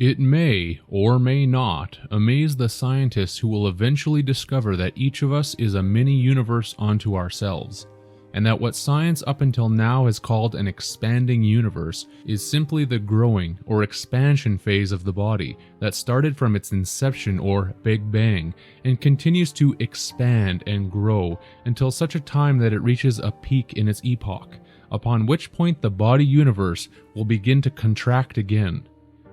It may, or may not, amaze the scientists who will eventually discover that each of us is a mini-universe unto ourselves, and that what science up until now has called an expanding universe is simply the growing or expansion phase of the body that started from its inception or Big Bang and continues to expand and grow until such a time that it reaches a peak in its epoch, upon which point the body universe will begin to contract again.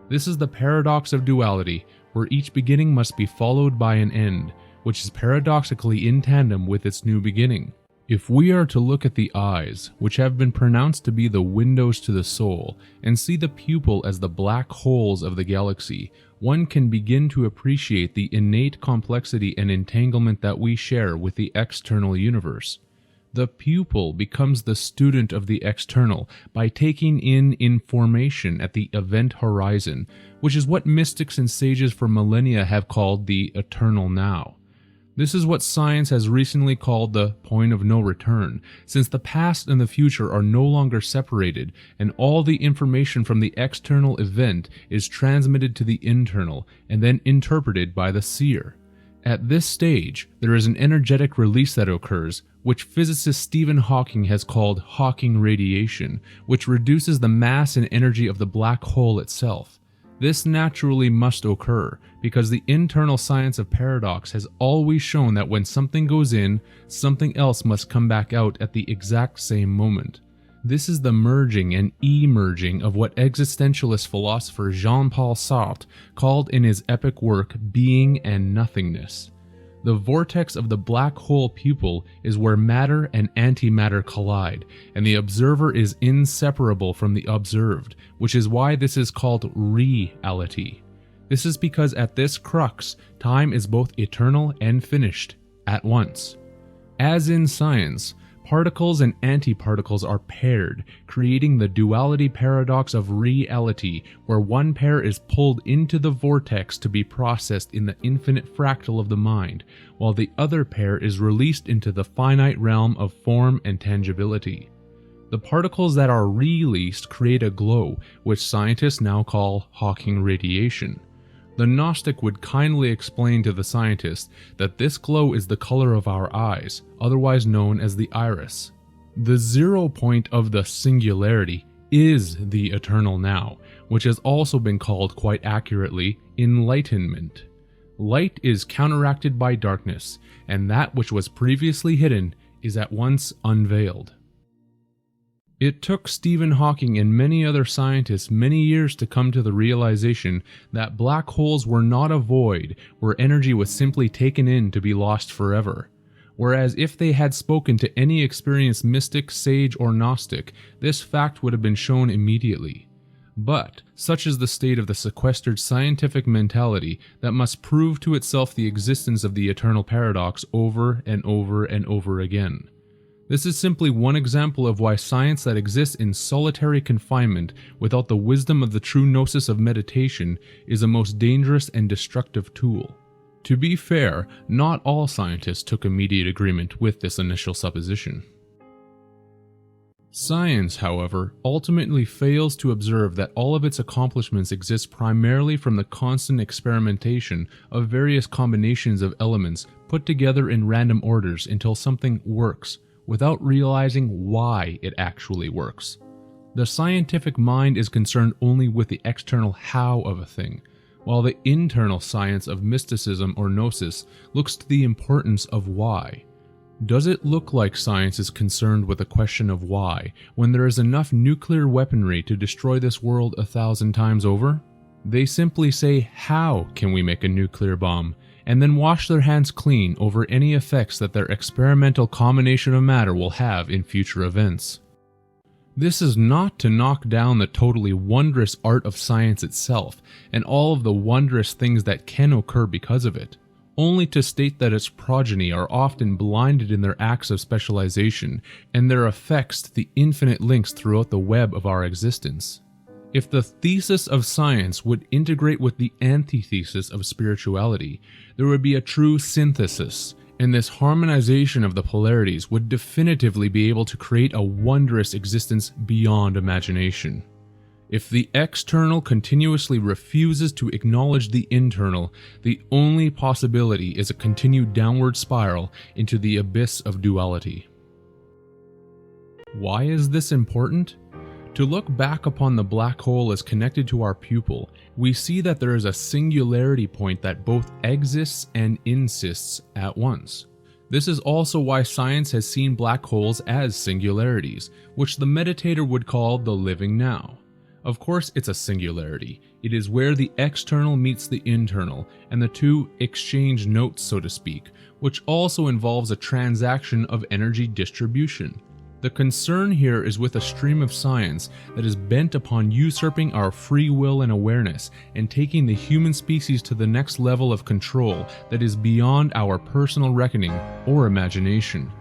This is the paradox of duality, where each beginning must be followed by an end, which is paradoxically in tandem with its new beginning. If we are to look at the eyes, which have been pronounced to be the windows to the soul, and see the pupil as the black holes of the galaxy, one can begin to appreciate the innate complexity and entanglement that we share with the external universe. The pupil becomes the student of the external by taking in information at the event horizon, which is what mystics and sages for millennia have called the eternal now. This is what science has recently called the point of no return, since the past and the future are no longer separated, and all the information from the external event is transmitted to the internal and then interpreted by the seer. At this stage, there is an energetic release that occurs, which physicist Stephen Hawking has called Hawking radiation, which reduces the mass and energy of the black hole itself. This naturally must occur, because the internal science of paradox has always shown that when something goes in, something else must come back out at the exact same moment. This is the merging and emerging of what existentialist philosopher Jean-Paul Sartre called in his epic work Being and Nothingness. The vortex of the black hole pupil is where matter and antimatter collide, and the observer is inseparable from the observed, which is why this is called reality. This is because at this crux, time is both eternal and finished, at once. As in science, particles and antiparticles are paired, creating the duality paradox of reality, where one pair is pulled into the vortex to be processed in the infinite fractal of the mind, while the other pair is released into the finite realm of form and tangibility. The particles that are released create a glow, which scientists now call Hawking radiation. The Gnostic would kindly explain to the scientist that this glow is the color of our eyes, otherwise known as the iris. The 0 point of the singularity is the eternal now, which has also been called quite accurately enlightenment. Light is counteracted by darkness, and that which was previously hidden is at once unveiled. It took Stephen Hawking and many other scientists many years to come to the realization that black holes were not a void where energy was simply taken in to be lost forever. Whereas if they had spoken to any experienced mystic, sage, or Gnostic, this fact would have been shown immediately. But such is the state of the sequestered scientific mentality that must prove to itself the existence of the eternal paradox over and over and over again. This is simply one example of why science that exists in solitary confinement without the wisdom of the true gnosis of meditation is a most dangerous and destructive tool. To be fair, not all scientists took immediate agreement with this initial supposition. Science, however, ultimately fails to observe that all of its accomplishments exist primarily from the constant experimentation of various combinations of elements put together in random orders until something works, without realizing why it actually works. The scientific mind is concerned only with the external how of a thing, while the internal science of mysticism or gnosis looks to the importance of why. Does it look like science is concerned with the question of why, when there is enough nuclear weaponry to destroy this world 1,000 times over? They simply say, how can we make a nuclear bomb? And then wash their hands clean over any effects that their experimental combination of matter will have in future events. This is not to knock down the totally wondrous art of science itself and all of the wondrous things that can occur because of it, only to state that its progeny are often blinded in their acts of specialization and their effects to the infinite links throughout the web of our existence. If the thesis of science would integrate with the antithesis of spirituality, there would be a true synthesis, and this harmonization of the polarities would definitively be able to create a wondrous existence beyond imagination. If the external continuously refuses to acknowledge the internal, the only possibility is a continued downward spiral into the abyss of duality. Why is this important? To look back upon the black hole as connected to our pupil, we see that there is a singularity point that both exists and insists at once. This is also why science has seen black holes as singularities, which the meditator would call the living now. Of course, it's a singularity. It is where the external meets the internal, and the two exchange notes, so to speak, which also involves a transaction of energy distribution. The concern here is with a stream of science that is bent upon usurping our free will and awareness and taking the human species to the next level of control that is beyond our personal reckoning or imagination.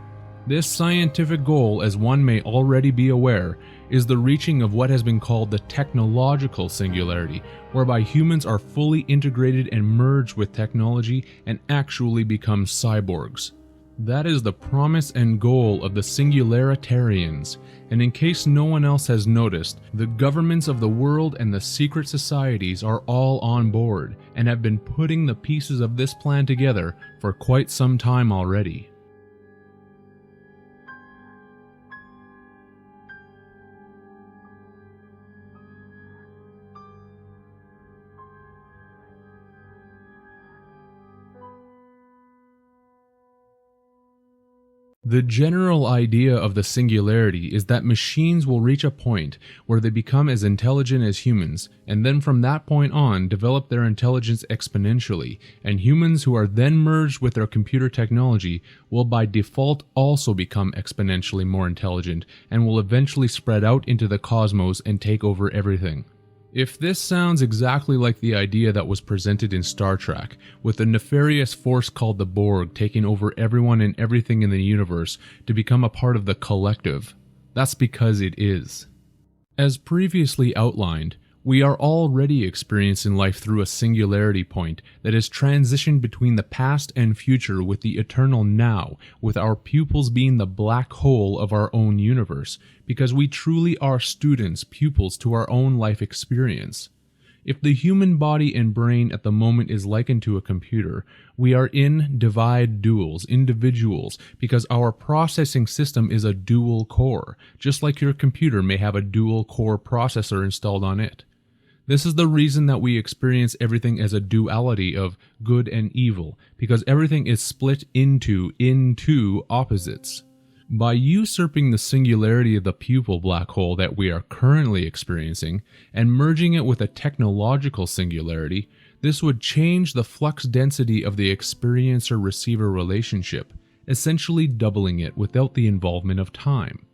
This scientific goal, as one may already be aware, is the reaching of what has been called the technological singularity, whereby humans are fully integrated and merged with technology and actually become cyborgs. That is the promise and goal of the singularitarians, and in case no one else has noticed, the governments of the world and the secret societies are all on board and have been putting the pieces of this plan together for quite some time already. The general idea of the singularity is that machines will reach a point where they become as intelligent as humans, and then from that point on develop their intelligence exponentially, and humans who are then merged with their computer technology will by default also become exponentially more intelligent and will eventually spread out into the cosmos and take over everything. If this sounds exactly like the idea that was presented in Star Trek, with a nefarious force called the Borg taking over everyone and everything in the universe to become a part of the collective, that's because it is. As previously outlined, we are already experiencing life through a singularity point that is transitioned between the past and future with the eternal now, with our pupils being the black hole of our own universe, because we truly are students, pupils to our own life experience. If the human body and brain at the moment is likened to a computer, we are in divide duals, individuals, because our processing system is a dual core, just like your computer may have a dual core processor installed on it. This is the reason that we experience everything as a duality of good and evil, because everything is split into opposites. By usurping the singularity of the pupil black hole that we are currently experiencing and merging it with a technological singularity, this would change the flux density of the experiencer-receiver relationship, essentially doubling it without the involvement of time.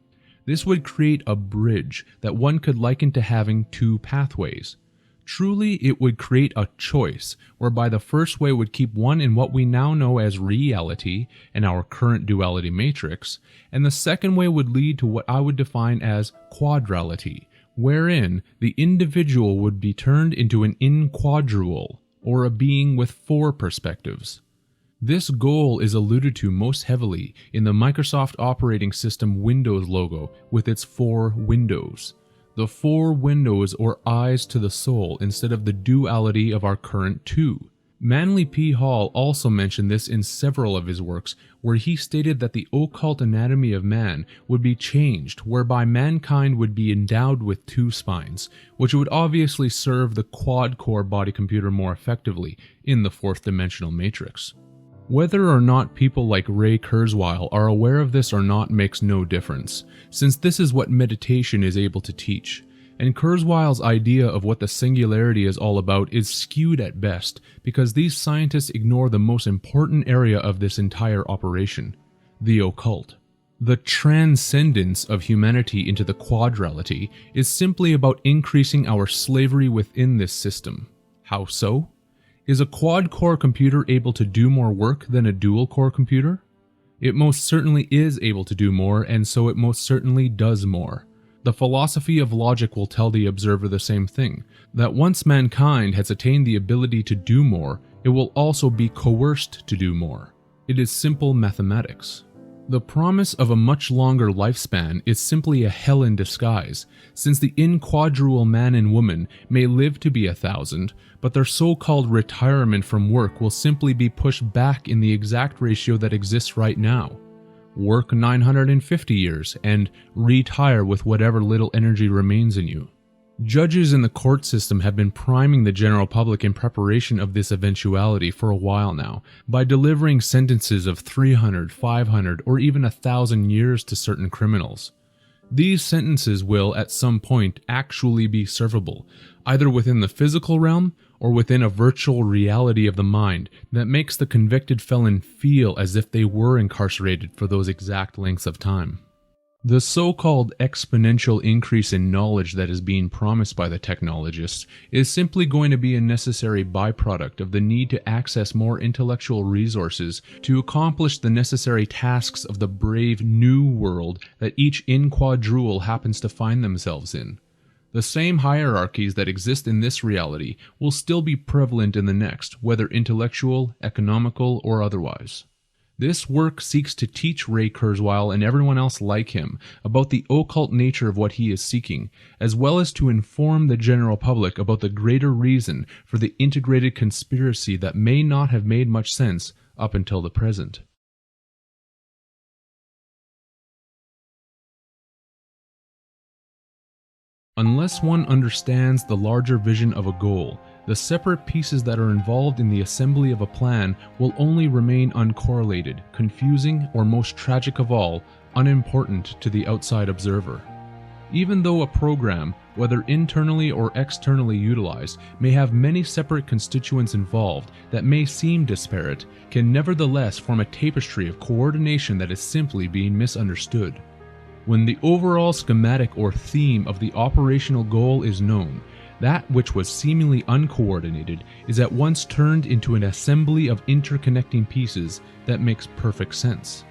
This would create a bridge that one could liken to having two pathways. Truly, it would create a choice, whereby the first way would keep one in what we now know as reality and our current duality matrix, and the second way would lead to what I would define as quadrality, wherein the individual would be turned into an inquadrual, or a being with four perspectives. This goal is alluded to most heavily in the Microsoft operating system Windows logo with its four windows. The four windows or eyes to the soul instead of the duality of our current two. Manly P. Hall also mentioned this in several of his works, where he stated that the occult anatomy of man would be changed, whereby mankind would be endowed with two spines, which would obviously serve the quad-core body computer more effectively in the fourth dimensional matrix. Whether or not people like Ray Kurzweil are aware of this or not makes no difference, since this is what meditation is able to teach, and Kurzweil's idea of what the singularity is all about is skewed at best, because these scientists ignore the most important area of this entire operation, the occult. The transcendence of humanity into the quadrality is simply about increasing our slavery within this system. How so? Is a quad-core computer able to do more work than a dual-core computer? It most certainly is able to do more, and so it most certainly does more. The philosophy of logic will tell the observer the same thing, that once mankind has attained the ability to do more, it will also be coerced to do more. It is simple mathematics. The promise of a much longer lifespan is simply a hell in disguise, since the inquadrual man and woman may live to be 1,000, but their so-called retirement from work will simply be pushed back in the exact ratio that exists right now. Work 950 years and retire with whatever little energy remains in you. Judges in the court system have been priming the general public in preparation of this eventuality for a while now by delivering sentences of 300, 500, or even 1,000 years to certain criminals. These sentences will, at some point, actually be servable, either within the physical realm or within a virtual reality of the mind that makes the convicted felon feel as if they were incarcerated for those exact lengths of time. The so-called exponential increase in knowledge that is being promised by the technologists is simply going to be a necessary byproduct of the need to access more intellectual resources to accomplish the necessary tasks of the brave new world that each inquadrual happens to find themselves in. The same hierarchies that exist in this reality will still be prevalent in the next, whether intellectual, economical, or otherwise. This work seeks to teach Ray Kurzweil and everyone else like him about the occult nature of what he is seeking, as well as to inform the general public about the greater reason for the integrated conspiracy that may not have made much sense up until the present. Unless one understands the larger vision of a goal, the separate pieces that are involved in the assembly of a plan will only remain uncorrelated, confusing, or most tragic of all, unimportant to the outside observer. Even though a program, whether internally or externally utilized, may have many separate constituents involved that may seem disparate, can nevertheless form a tapestry of coordination that is simply being misunderstood. When the overall schematic or theme of the operational goal is known, that which was seemingly uncoordinated is at once turned into an assembly of interconnecting pieces that makes perfect sense.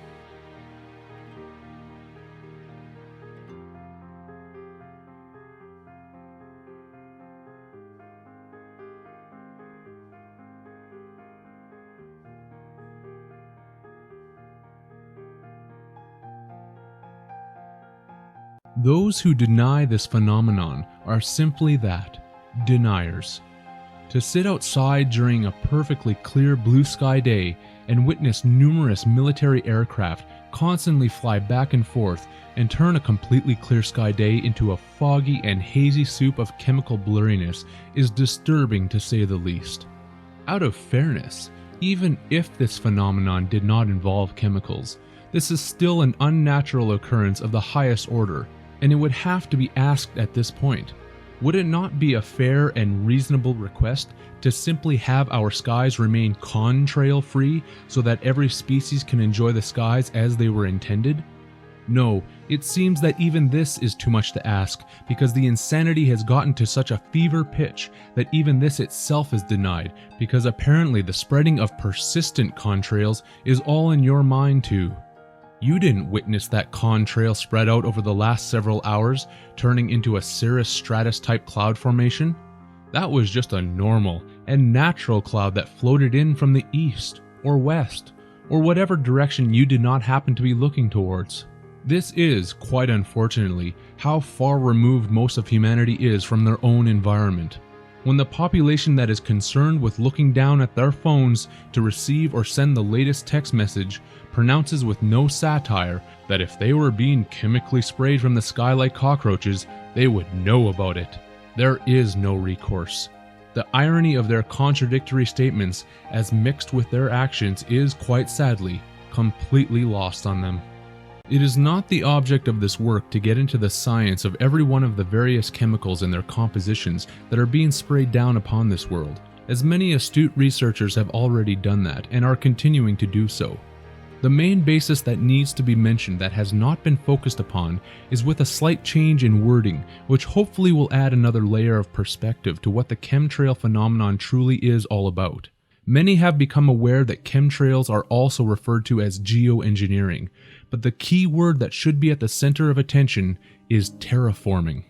Those who deny this phenomenon are simply that, deniers. To sit outside during a perfectly clear blue sky day and witness numerous military aircraft constantly fly back and forth and turn a completely clear sky day into a foggy and hazy soup of chemical blurriness is disturbing to say the least. Out of fairness, even if this phenomenon did not involve chemicals, this is still an unnatural occurrence of the highest order, and it would have to be asked at this point, would it not be a fair and reasonable request to simply have our skies remain contrail free so that every species can enjoy the skies as they were intended? No, it seems that even this is too much to ask, because the insanity has gotten to such a fever pitch that even this itself is denied, because apparently the spreading of persistent contrails is all in your mind too. You didn't witness that contrail spread out over the last several hours, turning into a cirrus stratus type cloud formation. That was just a normal and natural cloud that floated in from the east or west, or whatever direction you did not happen to be looking towards. This is, quite unfortunately, how far removed most of humanity is from their own environment. When the population that is concerned with looking down at their phones to receive or send the latest text message pronounces with no satire that if they were being chemically sprayed from the sky like cockroaches, they would know about it. There is no recourse. The irony of their contradictory statements as mixed with their actions is, quite sadly, completely lost on them. It is not the object of this work to get into the science of every one of the various chemicals and their compositions that are being sprayed down upon this world, as many astute researchers have already done that and are continuing to do so. The main basis that needs to be mentioned that has not been focused upon is with a slight change in wording, which hopefully will add another layer of perspective to what the chemtrail phenomenon truly is all about. Many have become aware that chemtrails are also referred to as geoengineering, but the key word that should be at the center of attention is terraforming.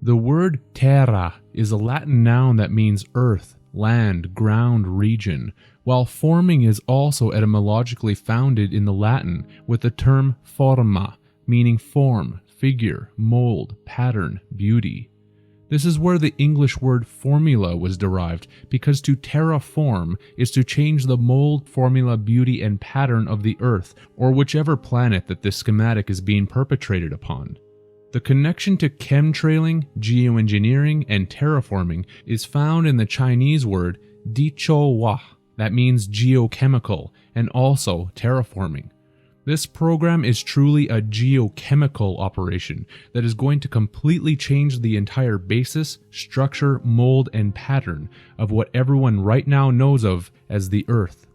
The word terra is a Latin noun that means earth, land, ground, region, while forming is also etymologically founded in the Latin with the term forma, meaning form, figure, mold, pattern, beauty. This is where the English word formula was derived, because to terraform is to change the mold, formula, beauty, and pattern of the Earth, or whichever planet that this schematic is being perpetrated upon. The connection to chemtrailing, geoengineering, and terraforming is found in the Chinese word dichouwa, that means geochemical, and also terraforming. This program is truly a geochemical operation that is going to completely change the entire basis, structure, mold, and pattern of what everyone right now knows of as the Earth.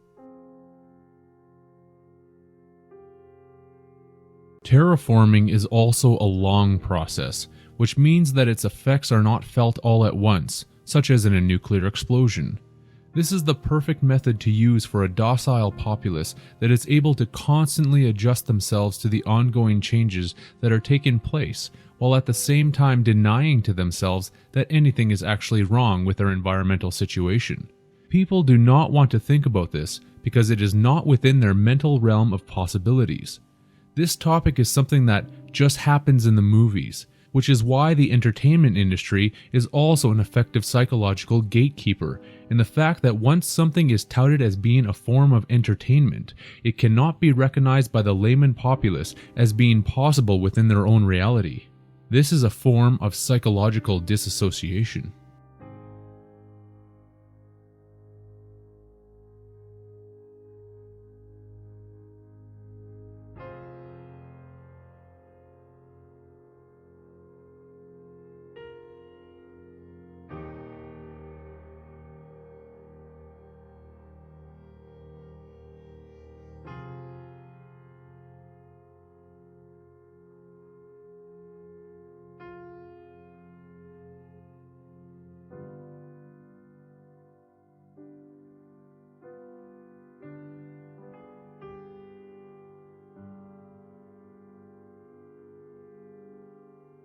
Terraforming is also a long process, which means that its effects are not felt all at once, such as in a nuclear explosion. This is the perfect method to use for a docile populace that is able to constantly adjust themselves to the ongoing changes that are taking place, while at the same time denying to themselves that anything is actually wrong with their environmental situation. People do not want to think about this because it is not within their mental realm of possibilities. This topic is something that just happens in the movies, which is why the entertainment industry is also an effective psychological gatekeeper in the fact that once something is touted as being a form of entertainment, it cannot be recognized by the layman populace as being possible within their own reality. This is a form of psychological disassociation.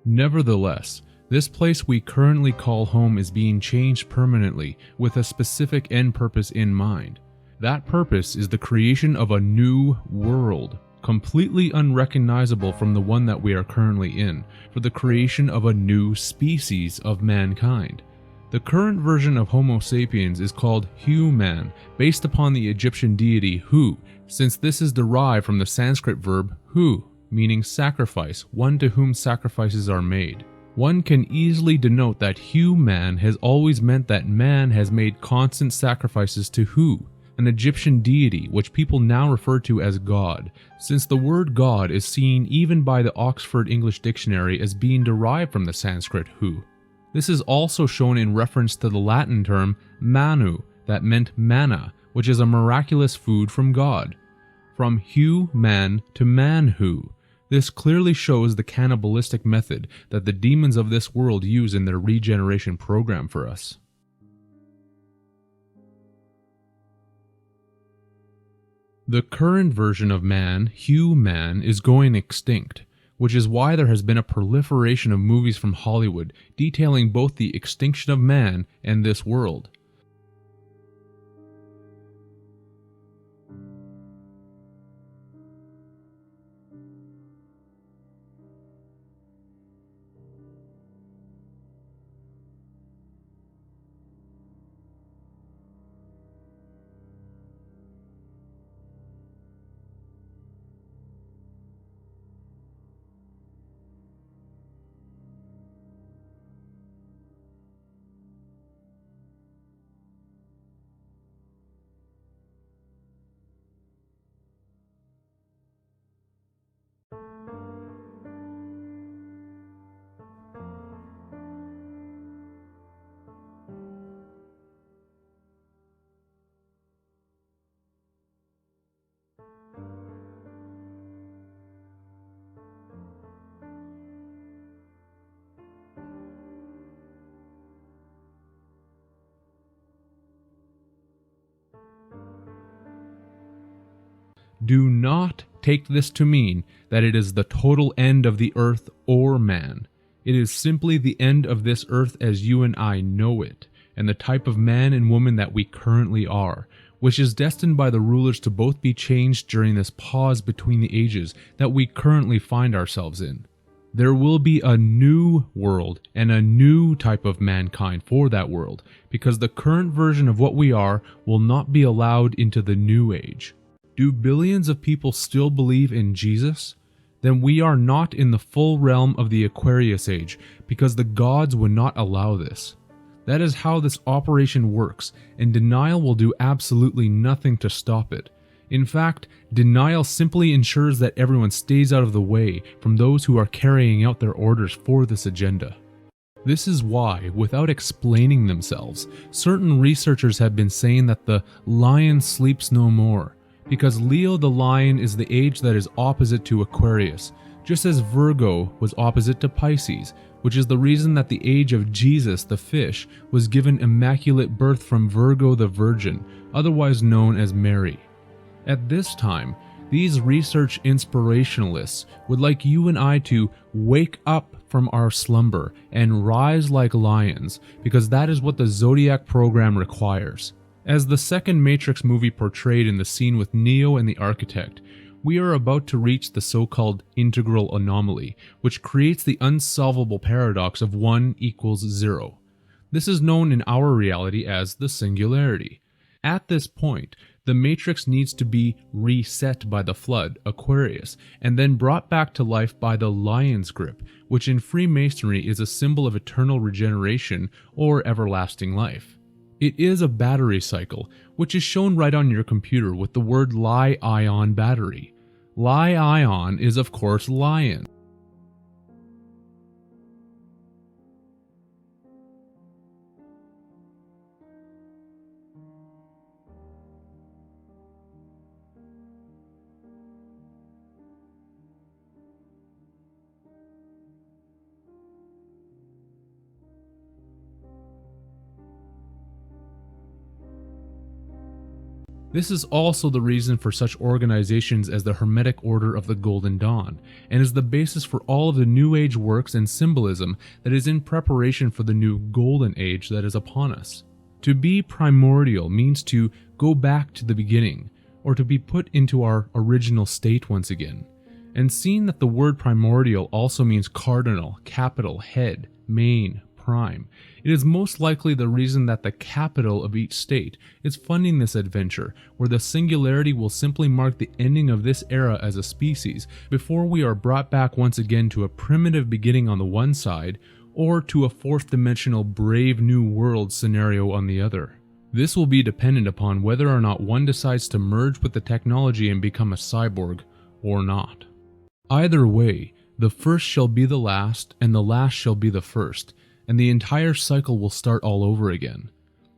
Nevertheless, this place we currently call home is being changed permanently with a specific end purpose in mind. That purpose is the creation of a new world, completely unrecognizable from the one that we are currently in, for the creation of a new species of mankind. The current version of Homo sapiens is called Hu-Man, based upon the Egyptian deity Hu, since this is derived from the Sanskrit verb hu, meaning sacrifice, one to whom sacrifices are made. One can easily denote that Hu-Man has always meant that man has made constant sacrifices to Hu, an Egyptian deity which people now refer to as God, since the word God is seen even by the Oxford English Dictionary as being derived from the Sanskrit Hu. This is also shown in reference to the Latin term manu, that meant manna, which is a miraculous food from God. From Hu-Man to Man-Hu. This clearly shows the cannibalistic method that the demons of this world use in their regeneration program for us. The current version of man, Hu-Man, is going extinct, which is why there has been a proliferation of movies from Hollywood detailing both the extinction of man and this world. Do not take this to mean that it is the total end of the earth or man. It is simply the end of this earth as you and I know it, and the type of man and woman that we currently are, which is destined by the rulers to both be changed during this pause between the ages that we currently find ourselves in. There will be a new world and a new type of mankind for that world, because the current version of what we are will not be allowed into the new age. Do billions of people still believe in Jesus? Then we are not in the full realm of the Aquarius age, because the gods would not allow this. That is how this operation works, and denial will do absolutely nothing to stop it. In fact, denial simply ensures that everyone stays out of the way from those who are carrying out their orders for this agenda. This is why, without explaining themselves, certain researchers have been saying that the lion sleeps no more, because Leo the lion is the age that is opposite to Aquarius, just as Virgo was opposite to Pisces, which is the reason that the age of Jesus the fish was given immaculate birth from Virgo the Virgin, otherwise known as Mary. At this time, these research inspirationalists would like you and I to wake up from our slumber and rise like lions, because that is what the Zodiac program requires. As the second Matrix movie portrayed in the scene with Neo and the Architect, we are about to reach the so-called integral anomaly, which creates the unsolvable paradox of 1 equals 0. This is known in our reality as the singularity. At this point, the Matrix needs to be reset by the flood, Aquarius, and then brought back to life by the lion's grip, which in Freemasonry is a symbol of eternal regeneration or everlasting life. It is a battery cycle, which is shown right on your computer with the word Li-ion battery. Li-ion is of course lion. This is also the reason for such organizations as the Hermetic Order of the Golden Dawn, and is the basis for all of the New Age works and symbolism that is in preparation for the new Golden Age that is upon us. To be primordial means to go back to the beginning, or to be put into our original state once again. And seeing that the word primordial also means cardinal, capital, head, main, prime, it is most likely the reason that the capital of each state is funding this adventure, where the singularity will simply mark the ending of this era as a species before we are brought back once again to a primitive beginning on the one side, or to a fourth dimensional brave new world scenario on the other. This will be dependent upon whether or not one decides to merge with the technology and become a cyborg, or not. Either way, the first shall be the last, and the last shall be the first, and the entire cycle will start all over again.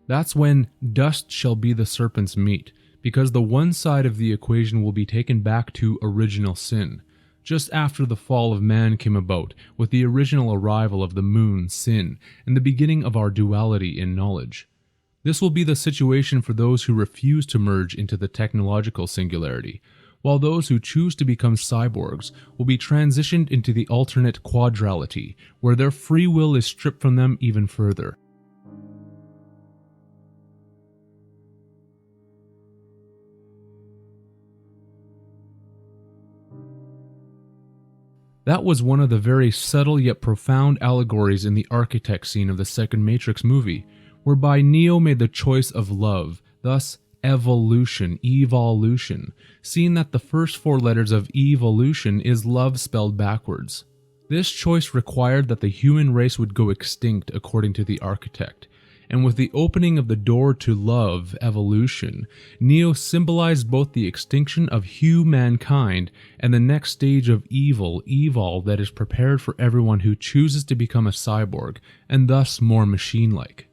That's when dust shall be the serpent's meat, because the one side of the equation will be taken back to original sin, just after the fall of man came about with the original arrival of the moon, sin, and the beginning of our duality in knowledge. This will be the situation for those who refuse to merge into the technological singularity, while those who choose to become cyborgs will be transitioned into the alternate quadrality, where their free will is stripped from them even further. That was one of the very subtle yet profound allegories in the Architect scene of the second Matrix movie, whereby Neo made the choice of love, thus evolution, seeing that the first 4 letters of evolution is love spelled backwards. This choice required that the human race would go extinct according to the Architect, and with the opening of the door to love, evolution, Neo symbolized both the extinction of humankind and the next stage of evil, Evol, that is prepared for everyone who chooses to become a cyborg, and thus more machine-like.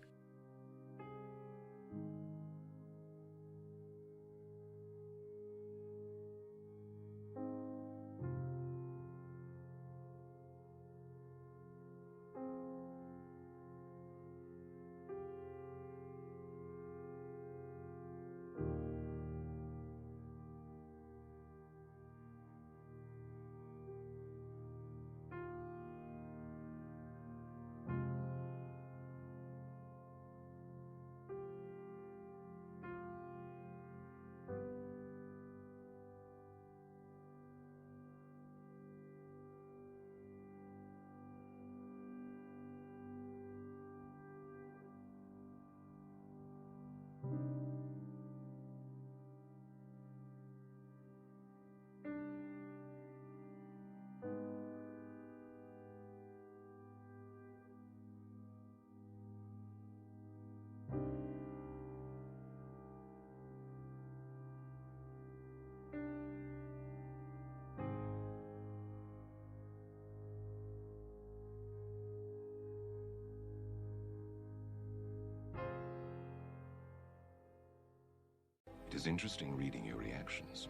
It is interesting reading your reactions.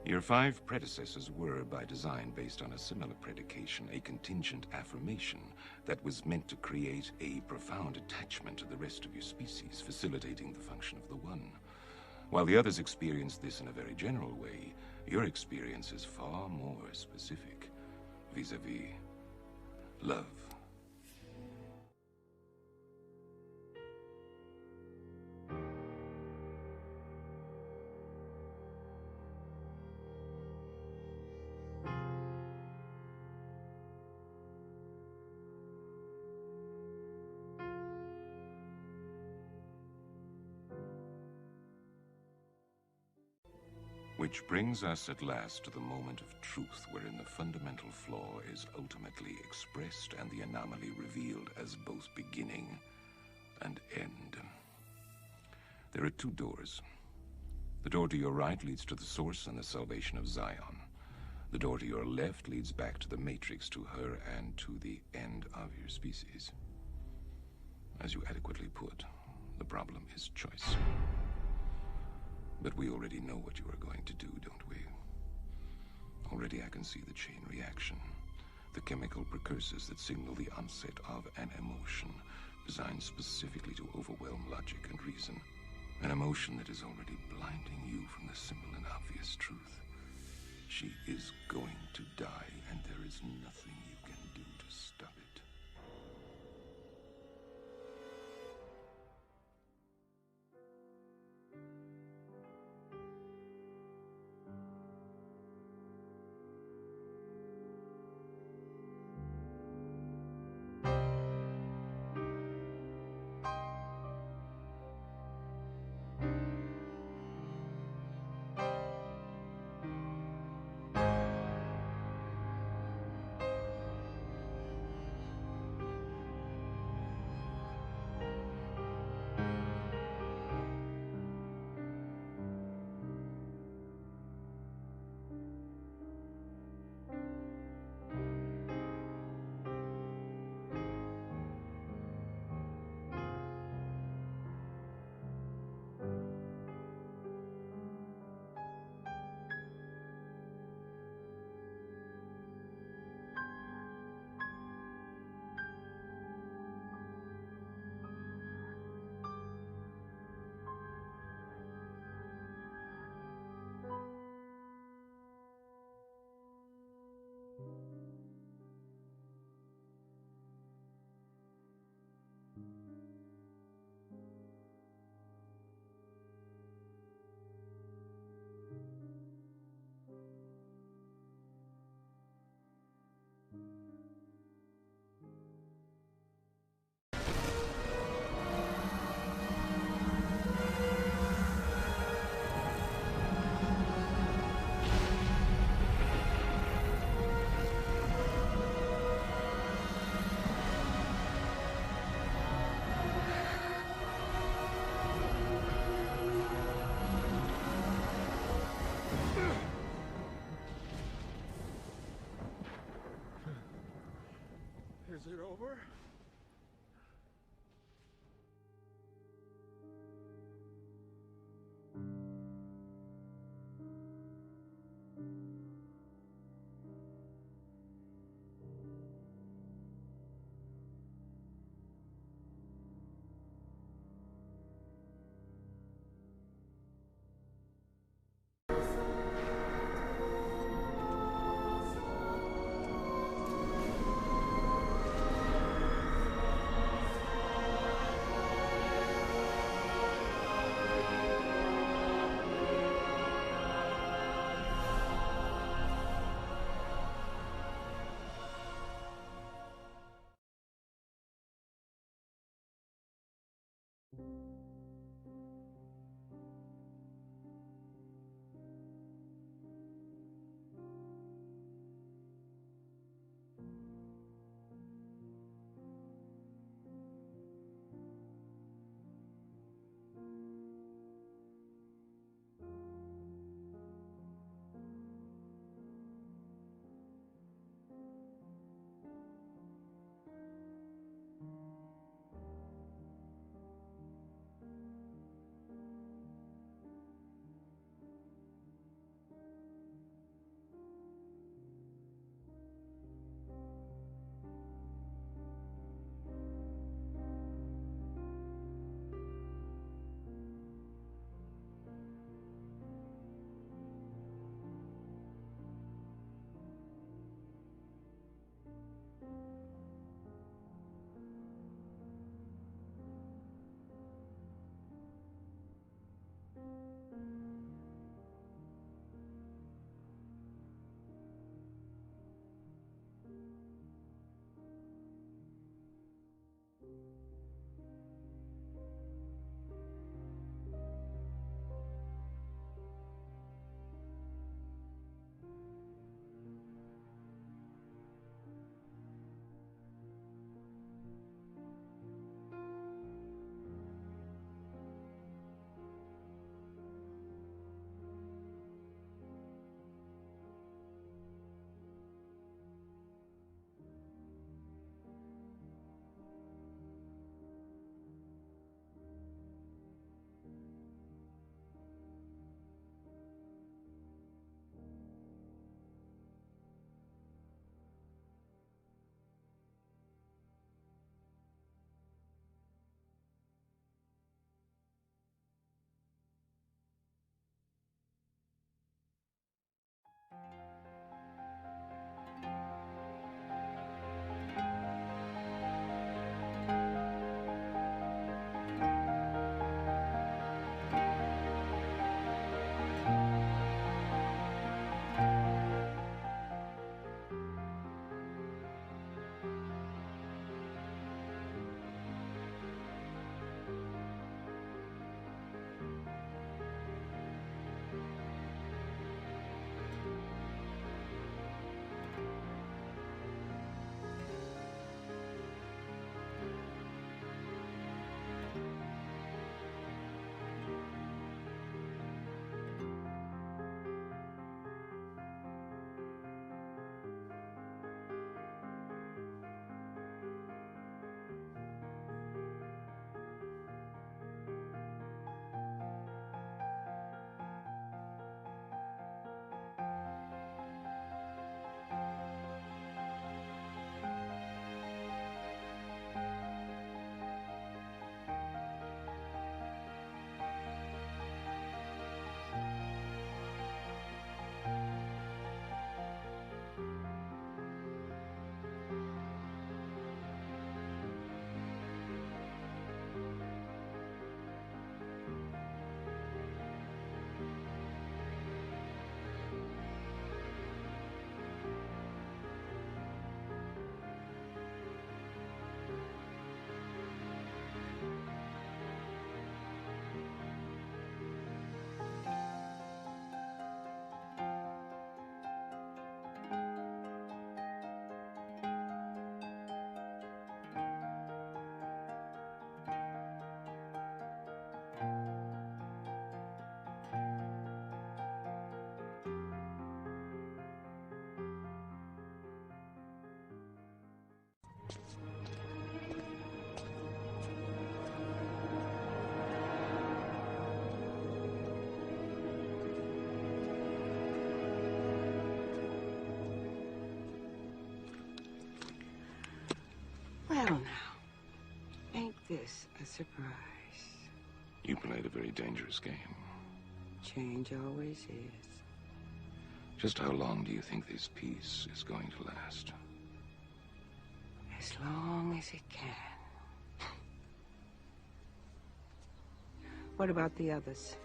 Your 5 predecessors were, by design, based on a similar predication, a contingent affirmation that was meant to create a profound attachment to the rest of your species, facilitating the function of the One. While the others experienced this in a very general way, your experience is far more specific, vis-a-vis love. Which brings us at last to the moment of truth, wherein the fundamental flaw is ultimately expressed and the anomaly revealed as both beginning and end. There are 2 doors. The door to your right leads to the source and the salvation of Zion. The door to your left leads back to the Matrix, to her, and to the end of your species. As you adequately put, the problem is choice. But we already know what you are going to do, don't we? Already I can see the chain reaction, the chemical precursors that signal the onset of an emotion designed specifically to overwhelm logic and reason. An emotion that is already blinding you from the simple and obvious truth. She is going to die, and there is nothing you can do to stop it. this a surprise? You played a very dangerous game. Change always is. Just how long do you think this peace is going to last? As long as it can. What about the others?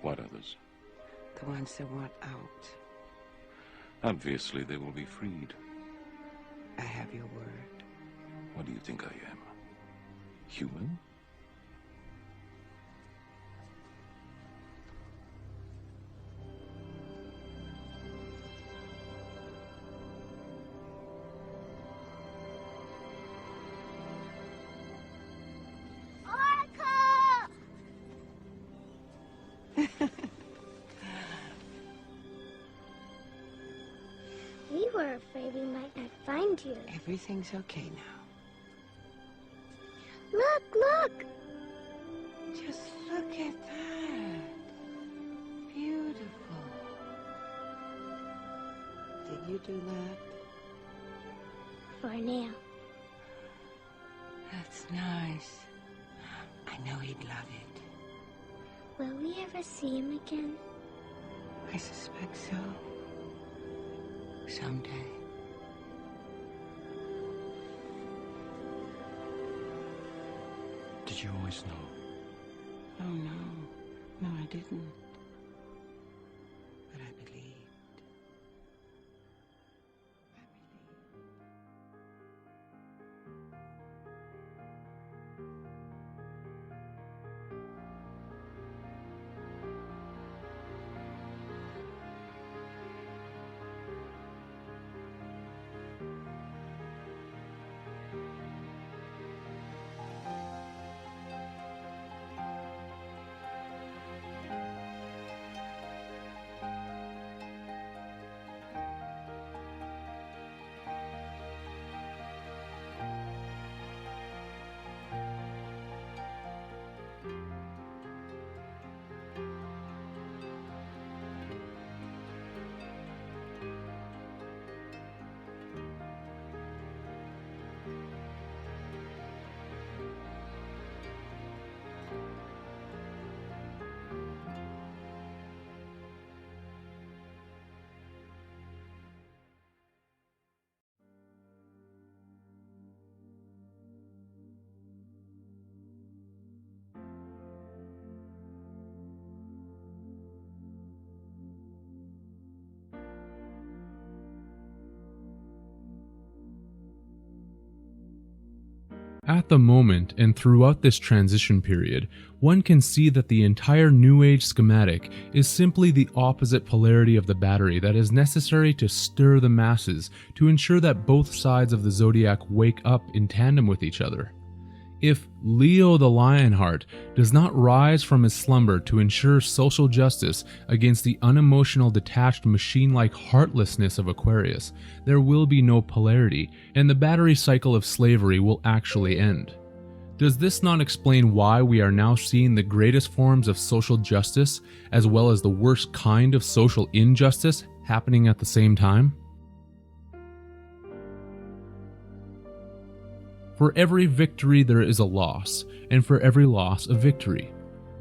What others? The ones that want out. Obviously, they will be freed. I have your word. What do you think I am? Human? We were afraid we might not find you. Everything's okay now. Look! Just look at that. Beautiful. Did you do that? For now. That's nice. I know he'd love it. Will we ever see him again? I suspect so. Someday. Did you always know? Oh, no. No, I didn't. But I believed. At the moment and throughout this transition period, one can see that the entire New Age schematic is simply the opposite polarity of the battery that is necessary to stir the masses to ensure that both sides of the zodiac wake up in tandem with each other. If Leo the Lionheart does not rise from his slumber to ensure social justice against the unemotional, detached, machine-like heartlessness of Aquarius, there will be no polarity, and the battery cycle of slavery will actually end. Does this not explain why we are now seeing the greatest forms of social justice, as well as the worst kind of social injustice, happening at the same time? For every victory there is a loss, and for every loss a victory.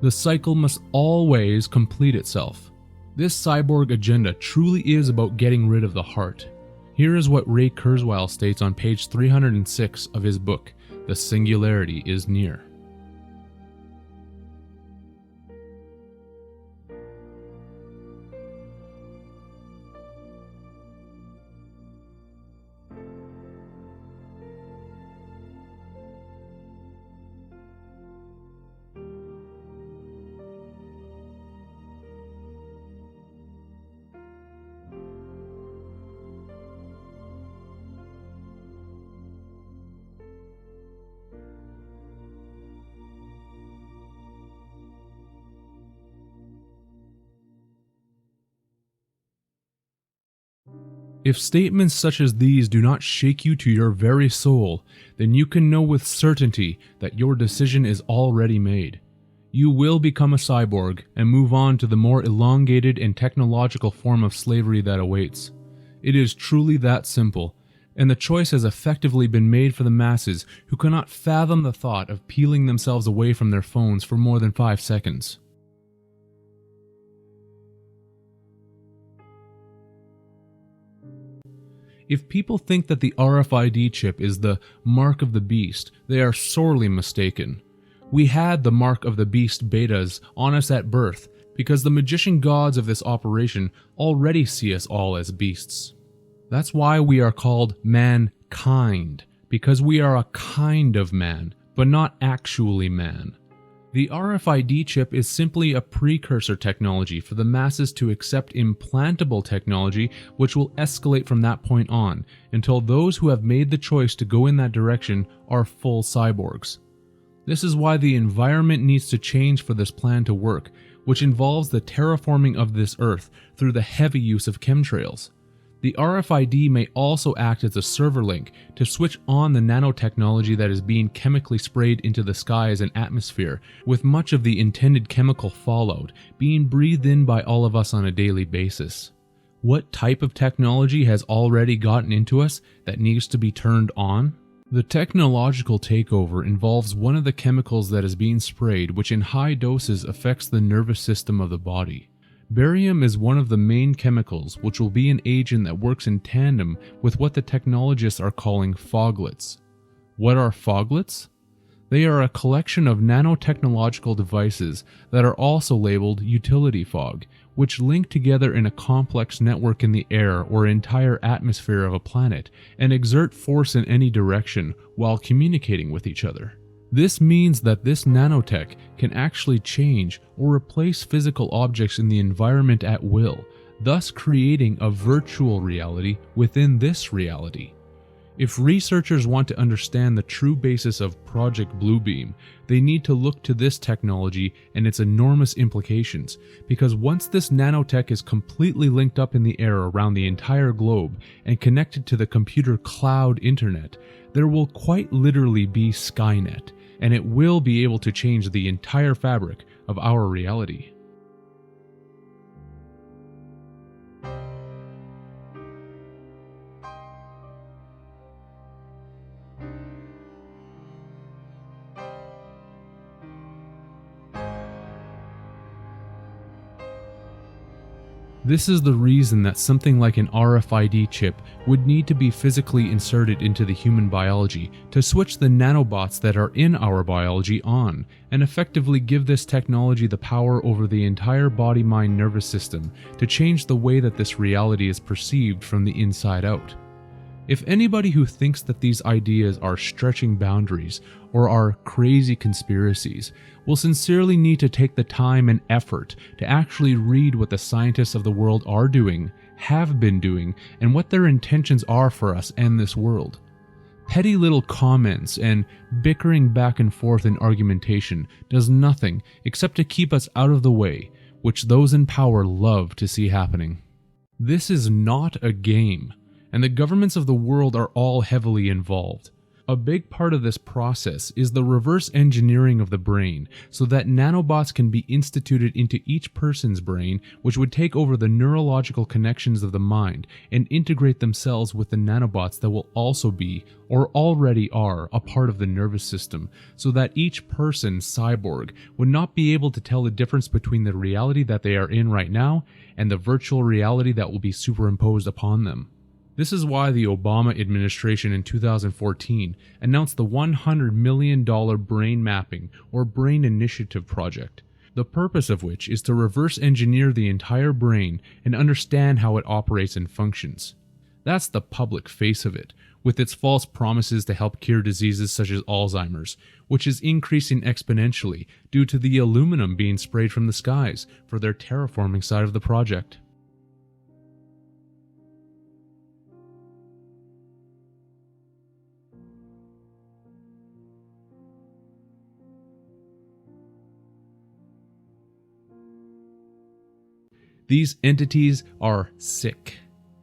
The cycle must always complete itself. This cyborg agenda truly is about getting rid of the heart. Here is what Ray Kurzweil states on page 306 of his book, The Singularity is Near. If statements such as these do not shake you to your very soul, then you can know with certainty that your decision is already made. You will become a cyborg and move on to the more elongated and technological form of slavery that awaits. It is truly that simple. And the choice has effectively been made for the masses who cannot fathom the thought of peeling themselves away from their phones for more than 5 seconds. If people think that the RFID chip is the mark of the beast, they are sorely mistaken. We had the mark of the beast betas on us at birth because the magician gods of this operation already see us all as beasts. That's why we are called mankind, because we are a kind of man, but not actually man. The RFID chip is simply a precursor technology for the masses to accept implantable technology, which will escalate from that point on, until those who have made the choice to go in that direction are full cyborgs. This is why the environment needs to change for this plan to work, which involves the terraforming of this Earth through the heavy use of chemtrails. The RFID may also act as a server link to switch on the nanotechnology that is being chemically sprayed into the skies and atmosphere, with much of the intended chemical fallout being breathed in by all of us on a daily basis. What type of technology has already gotten into us that needs to be turned on? The technological takeover involves one of the chemicals that is being sprayed, which in high doses affects the nervous system of the body. Barium is one of the main chemicals, which will be an agent that works in tandem with what the technologists are calling foglets. What are foglets? They are a collection of nanotechnological devices that are also labeled utility fog, which link together in a complex network in the air or entire atmosphere of a planet and exert force in any direction while communicating with each other. This means that this nanotech can actually change or replace physical objects in the environment at will, thus creating a virtual reality within this reality. If researchers want to understand the true basis of Project Bluebeam, they need to look to this technology and its enormous implications, because once this nanotech is completely linked up in the air around the entire globe and connected to the computer cloud internet, there will quite literally be Skynet, and it will be able to change the entire fabric of our reality. This is the reason that something like an RFID chip would need to be physically inserted into the human biology to switch the nanobots that are in our biology on, and effectively give this technology the power over the entire body-mind nervous system to change the way that this reality is perceived from the inside out. If anybody who thinks that these ideas are stretching boundaries or are crazy conspiracies will sincerely need to take the time and effort to actually read what the scientists of the world are doing, have been doing, and what their intentions are for us and this world. Petty little comments and bickering back and forth in argumentation does nothing except to keep us out of the way, which those in power love to see happening. This is not a game, and the governments of the world are all heavily involved. A big part of this process is the reverse engineering of the brain so that nanobots can be instituted into each person's brain, which would take over the neurological connections of the mind and integrate themselves with the nanobots that will also be, or already are, a part of the nervous system, so that each person, cyborg, would not be able to tell the difference between the reality that they are in right now and the virtual reality that will be superimposed upon them. This is why the Obama administration in 2014 announced the $100 million Brain Mapping or Brain Initiative project, the purpose of which is to reverse engineer the entire brain and understand how it operates and functions. That's the public face of it, with its false promises to help cure diseases such as Alzheimer's, which is increasing exponentially due to the aluminum being sprayed from the skies for their terraforming side of the project. These entities are sick.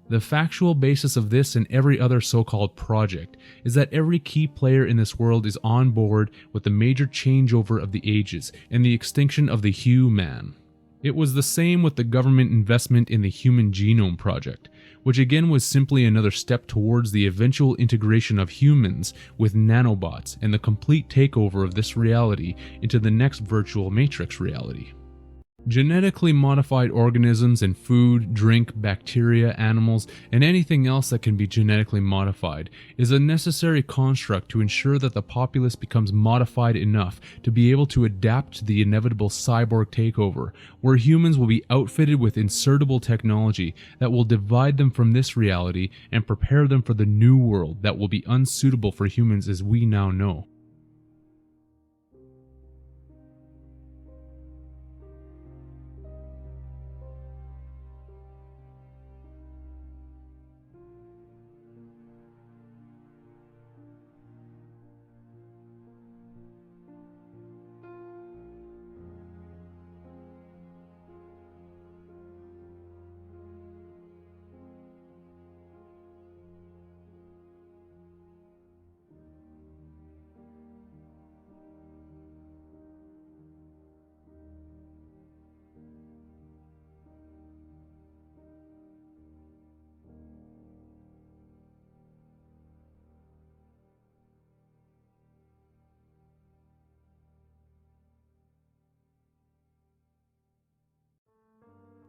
The factual basis of this and every other so-called project is that every key player in this world is on board with the major changeover of the ages and the extinction of the human. It was the same with the government investment in the Human Genome Project, which again was simply another step towards the eventual integration of humans with nanobots and the complete takeover of this reality into the next virtual matrix reality. Genetically modified organisms in food, drink, bacteria, animals, and anything else that can be genetically modified is a necessary construct to ensure that the populace becomes modified enough to be able to adapt to the inevitable cyborg takeover, where humans will be outfitted with insertable technology that will divide them from this reality and prepare them for the new world that will be unsuitable for humans as we now know.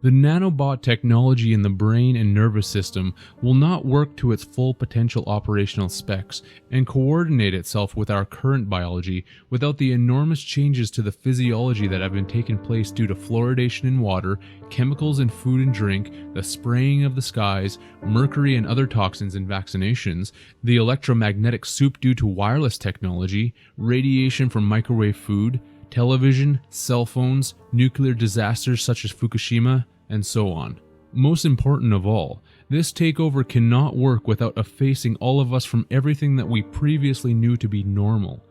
The nanobot technology in the brain and nervous system will not work to its full potential operational specs and coordinate itself with our current biology without the enormous changes to the physiology that have been taking place due to fluoridation in water, chemicals in food and drink, the spraying of the skies, mercury and other toxins in vaccinations, the electromagnetic soup due to wireless technology, radiation from microwave food, television, cell phones, nuclear disasters such as Fukushima, and so on. Most important of all, this takeover cannot work without effacing all of us from everything that we previously knew to be normal.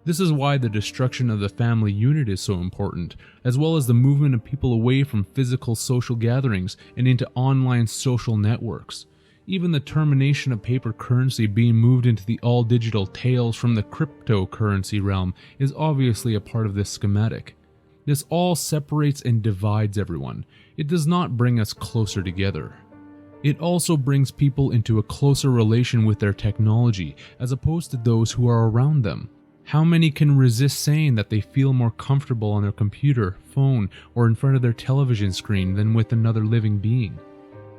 This is why the destruction of the family unit is so important, as well as the movement of people away from physical social gatherings and into online social networks. Even the termination of paper currency being moved into the all-digital Tales from the cryptocurrency realm is obviously a part of this schematic. This all separates and divides everyone. It does not bring us closer together. It also brings people into a closer relation with their technology, as opposed to those who are around them. How many can resist saying that they feel more comfortable on their computer, phone, or in front of their television screen than with another living being?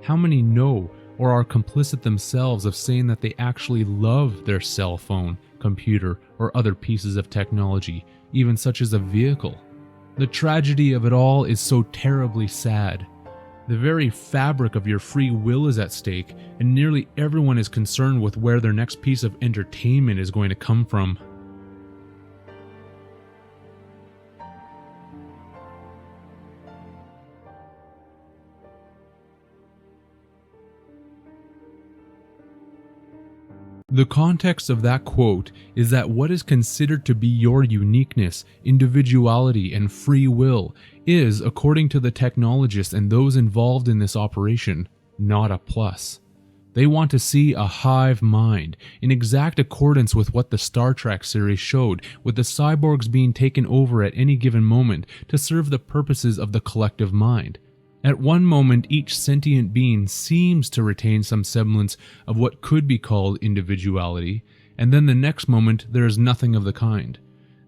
How many know or are complicit themselves of saying that they actually love their cell phone, computer, or other pieces of technology, even such as a vehicle? The tragedy of it all is so terribly sad. The very fabric of your free will is at stake, and nearly everyone is concerned with where their next piece of entertainment is going to come from. The context of that quote is that what is considered to be your uniqueness, individuality, and free will is, according to the technologists and those involved in this operation, not a plus. They want to see a hive mind, in exact accordance with what the Star Trek series showed, with the cyborgs being taken over at any given moment to serve the purposes of the collective mind. At one moment, each sentient being seems to retain some semblance of what could be called individuality, and then the next moment there is nothing of the kind.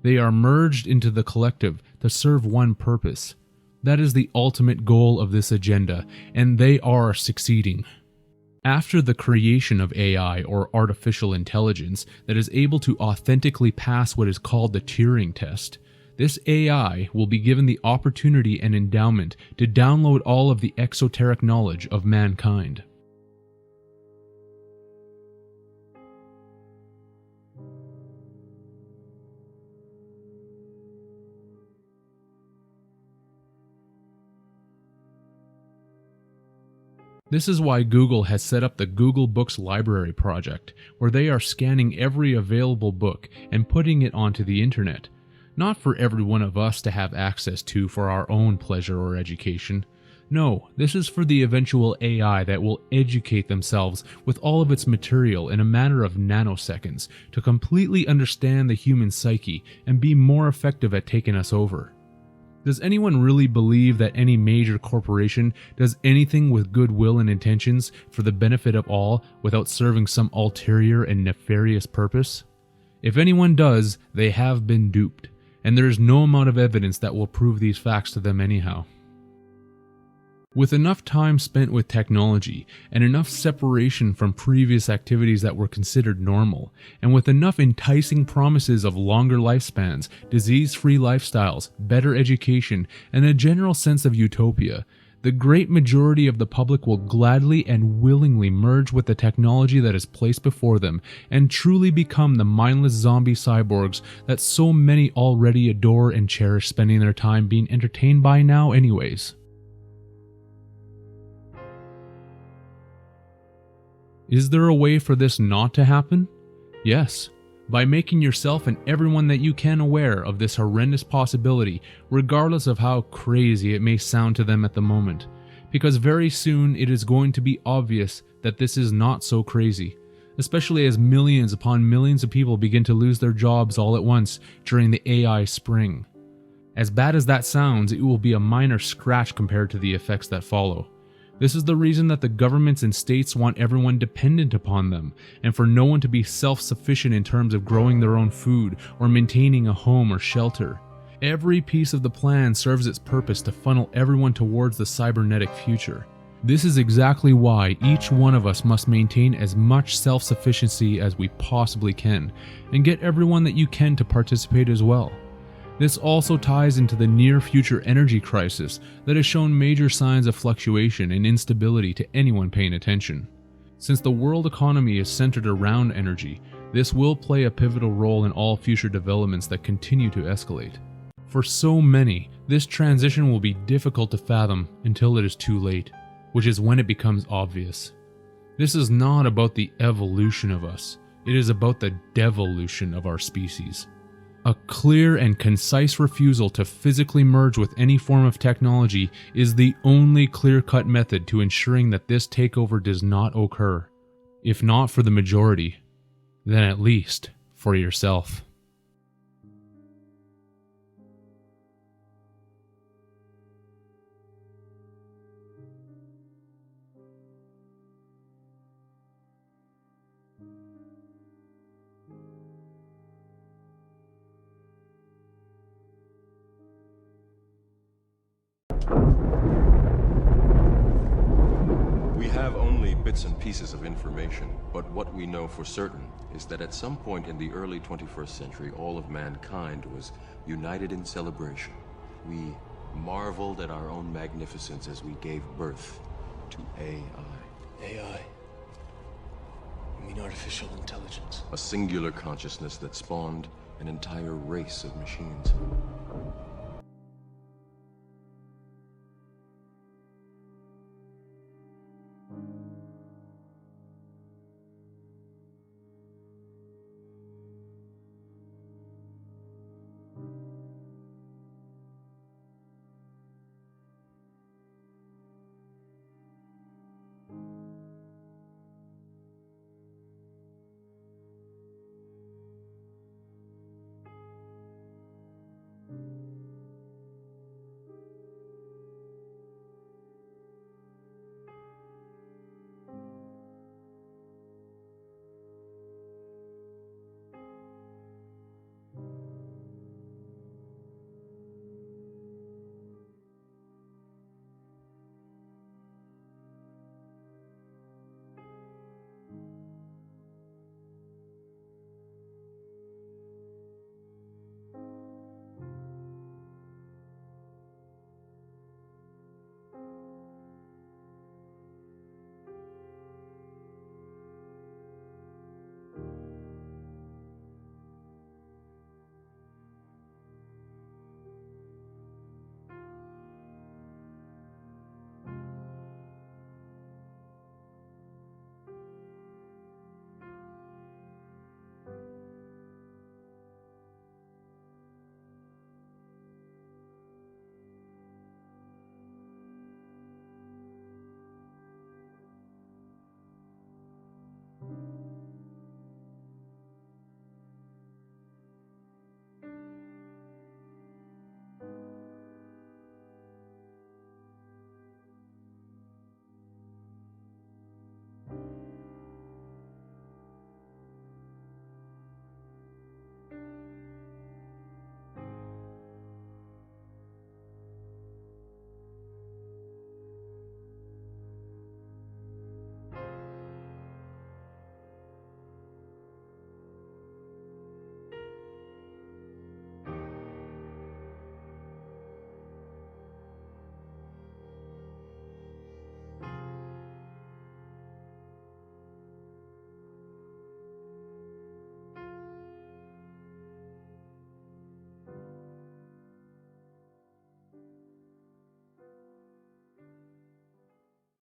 They are merged into the collective to serve one purpose. That is the ultimate goal of this agenda, and they are succeeding. After the creation of AI, or artificial intelligence, that is able to authentically pass what is called the Turing test, this AI will be given the opportunity and endowment to download all of the exoteric knowledge of mankind. This is why Google has set up the Google Books Library project, where they are scanning every available book and putting it onto the internet. Not for every one of us to have access to for our own pleasure or education. No, this is for the eventual AI that will educate themselves with all of its material in a matter of nanoseconds to completely understand the human psyche and be more effective at taking us over. Does anyone really believe that any major corporation does anything with goodwill and intentions for the benefit of all without serving some ulterior and nefarious purpose? If anyone does, they have been duped, and there is no amount of evidence that will prove these facts to them anyhow. With enough time spent with technology, and enough separation from previous activities that were considered normal, and with enough enticing promises of longer lifespans, disease-free lifestyles, better education, and a general sense of utopia, the great majority of the public will gladly and willingly merge with the technology that is placed before them, and truly become the mindless zombie cyborgs that so many already adore and cherish spending their time being entertained by now anyways. Is there a way for this not to happen? Yes, by making yourself and everyone that you can aware of this horrendous possibility, regardless of how crazy it may sound to them at the moment. Because very soon it is going to be obvious that this is not so crazy, especially as millions upon millions of people begin to lose their jobs all at once during the AI spring. As bad as that sounds, it will be a minor scratch compared to the effects that follow. This is the reason that the governments and states want everyone dependent upon them, and for no one to be self-sufficient in terms of growing their own food or maintaining a home or shelter. Every piece of the plan serves its purpose to funnel everyone towards the cybernetic future. This is exactly why each one of us must maintain as much self-sufficiency as we possibly can, and get everyone that you can to participate as well. This also ties into the near-future energy crisis that has shown major signs of fluctuation and instability to anyone paying attention. Since the world economy is centered around energy, this will play a pivotal role in all future developments that continue to escalate. For so many, this transition will be difficult to fathom until it is too late, which is when it becomes obvious. This is not about the evolution of us, it is about the devolution of our species. A clear and concise refusal to physically merge with any form of technology is the only clear-cut method to ensuring that this takeover does not occur. If not for the majority, then at least for yourself. We have only bits and pieces of information, but what we know for certain is that at some point in the early 21st century, all of mankind was united in celebration. We marveled at our own magnificence as we gave birth to AI. AI? You mean artificial intelligence? A singular consciousness that spawned an entire race of machines.